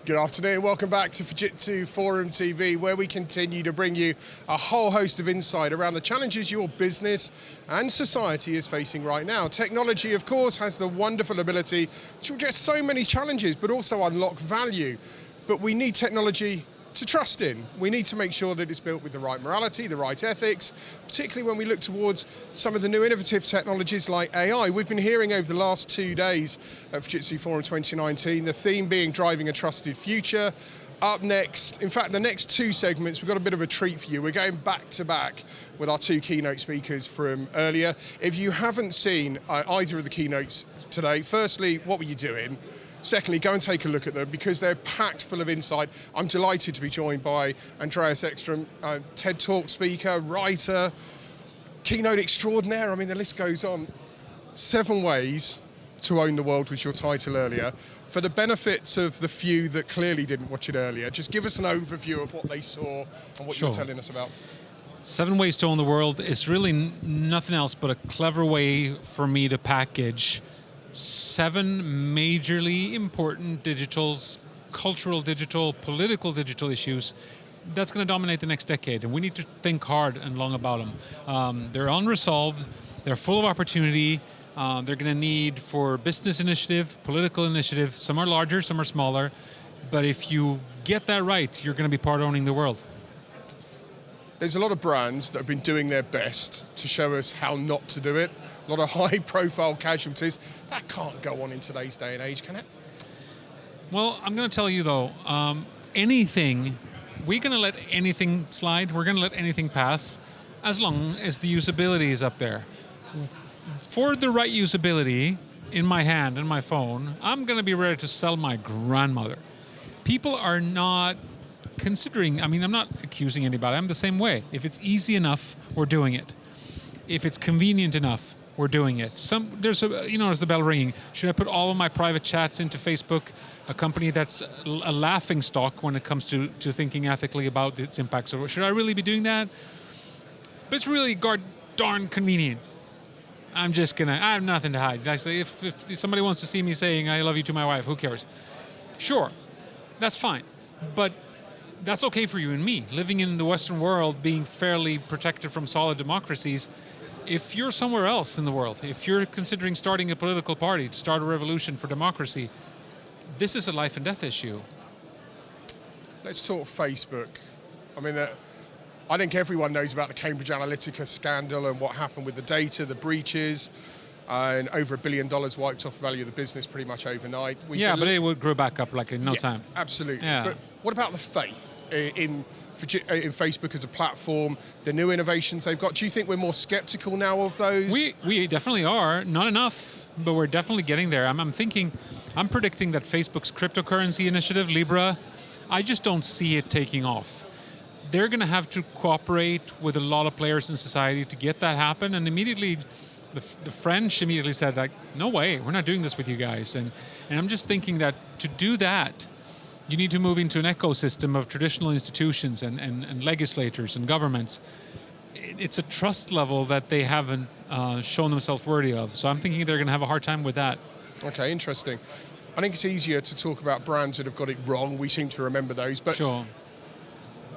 Good afternoon, welcome back to Fujitsu Forum TV, where we continue to bring you a whole host of insight around the challenges your business and society is facing right now. Technology, of course, has the wonderful ability to address so many challenges, but also unlock value. But we need technology to trust in. We need to make sure that it's built with the right morality, the right ethics, particularly when we look towards some of the new innovative technologies like AI. We've been hearing over the last 2 days at Fujitsu Forum 2019, the theme being driving a trusted future. Up next, in fact, the next 2 segments, we've got a bit of a treat for you. We're going back to back with our 2 keynote speakers from earlier. If you haven't seen either of the keynotes today, firstly, what were you doing? Secondly, go and take a look at them because they're packed full of insight. I'm delighted to be joined by Andreas Ekström, TED Talk speaker, writer, keynote extraordinaire. I mean, the list goes on. 7 ways to own the world was your title earlier. For the benefits of the few that clearly didn't watch it earlier, just give us an overview of what they saw and what you're telling us about. 7 ways to own the world is really nothing else but a clever way for me to package 7 majorly important cultural digital, political digital issues that's going to dominate the next decade, and we need to think hard and long about them. They're unresolved, they're full of opportunity, they're going to need for business initiative, political initiative. Some are larger, some are smaller, but if you get that right, you're going to be part of owning the world. There's a lot of brands that have been doing their best to show us how not to do it. A lot of high-profile casualties. That can't go on in today's day and age, can it? Well, I'm going to tell you though, we're going to let anything slide, we're going to let anything pass, as long as the usability is up there. For the right usability, in my hand, in my phone, I'm going to be ready to sell my grandmother. People are not considering, I'm not accusing anybody, I'm the same way. If it's easy enough, we're doing it. If it's convenient enough, we're doing it. There's the bell ringing. Should I put all of my private chats into Facebook, a company that's a laughing stock when it comes to thinking ethically about its impact? So should I really be doing that? But it's really darn convenient. I have nothing to hide. I say, if somebody wants to see me saying I love you to my wife, who cares? Sure, that's fine. But that's okay for you and me. Living in the Western world, being fairly protected from solid democracies, if you're somewhere else in the world, if you're considering starting a political party to start a revolution for democracy, this is a life and death issue. Let's talk Facebook. I think everyone knows about the Cambridge Analytica scandal and what happened with the data, the breaches, and over $1 billion wiped off the value of the business pretty much overnight. But it would grow back up like in no time. Absolutely. Yeah. But what about the faith in Facebook as a platform, the new innovations they've got? Do you think we're more skeptical now of those? We definitely are. Not enough, but we're definitely getting there. I'm predicting that Facebook's cryptocurrency initiative, Libra, I just don't see it taking off. They're going to have to cooperate with a lot of players in society to get that happen, and immediately the French immediately said, like, no way, we're not doing this with you guys. And I'm just thinking that to do that, you need to move into an ecosystem of traditional institutions and legislators and governments. It's a trust level that they haven't shown themselves worthy of. So I'm thinking they're going to have a hard time with that. Okay, interesting. I think it's easier to talk about brands that have got it wrong. We seem to remember those, but sure.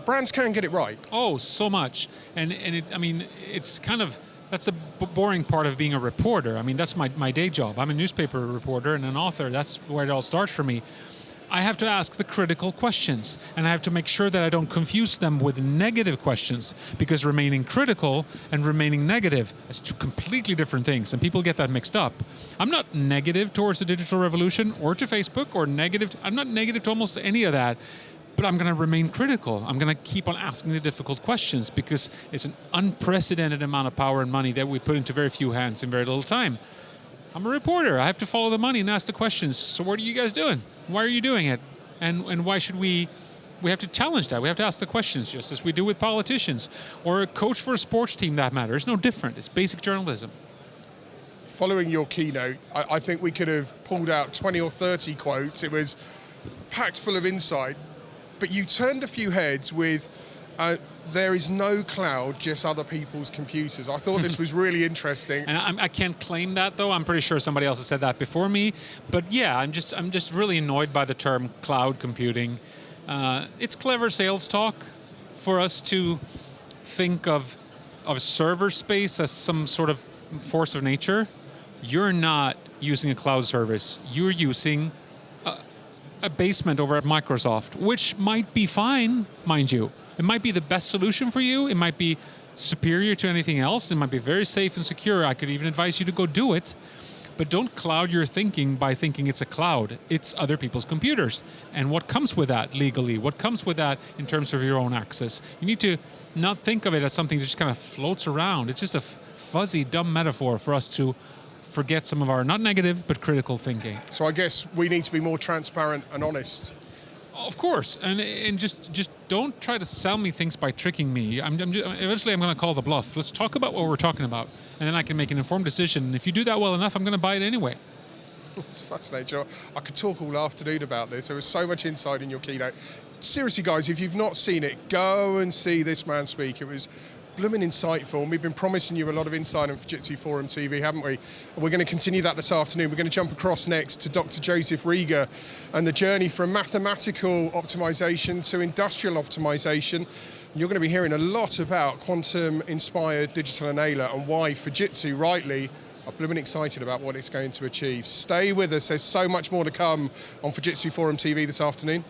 Brands can get it right. Oh, so much. And it's kind of, that's the boring part of being a reporter. That's my day job. I'm a newspaper reporter and an author. That's where it all starts for me. I have to ask the critical questions, and I have to make sure that I don't confuse them with negative questions, because remaining critical and remaining negative is 2 completely different things, and people get that mixed up. I'm not negative towards the digital revolution or to Facebook I'm not negative to almost any of that. But I'm going to remain critical. I'm going to keep on asking the difficult questions because it's an unprecedented amount of power and money that we put into very few hands in very little time. I'm a reporter. I have to follow the money and ask the questions. So what are you guys doing? Why are you doing it? And why should we have to challenge that. We have to ask the questions just as we do with politicians or a coach for a sports team, that matter. It's no different. It's basic journalism. Following your keynote, I think we could have pulled out 20 or 30 quotes. It was packed full of insight. But you turned a few heads with There is no cloud, just other people's computers. I thought this was really interesting. And I can't claim that, though. I'm pretty sure somebody else has said that before me. But yeah, I'm just really annoyed by the term cloud computing. It's clever sales talk for us to think of server space as some sort of force of nature. You're not using a cloud service. You're using a basement over at Microsoft, which might be fine, mind you. It might be the best solution for you. It might be superior to anything else. It might be very safe and secure. I could even advise you to go do it. But don't cloud your thinking by thinking it's a cloud. It's other people's computers. And what comes with that legally? What comes with that in terms of your own access? You need to not think of it as something that just kind of floats around. It's just a fuzzy, dumb metaphor for us to forget some of our, not negative, but critical thinking. So I guess we need to be more transparent and honest. Of course, and just don't try to sell me things by tricking me. Eventually I'm going to call the bluff. Let's talk about what we're talking about, and then I can make an informed decision. And if you do that well enough, I'm going to buy it anyway. It's fascinating. I could talk all afternoon about this. There was so much insight in your keynote. Seriously, guys, if you've not seen it, go and see this man speak. It was blooming insightful, and we've been promising you a lot of insight on Fujitsu Forum TV, haven't we? And we're going to continue that this afternoon. We're going to jump across next to Dr. Joseph Rieger and the journey from mathematical optimization to industrial optimization. You're going to be hearing a lot about quantum-inspired digital inhaler and why Fujitsu, rightly, are blooming excited about what it's going to achieve. Stay with us. There's so much more to come on Fujitsu Forum TV this afternoon.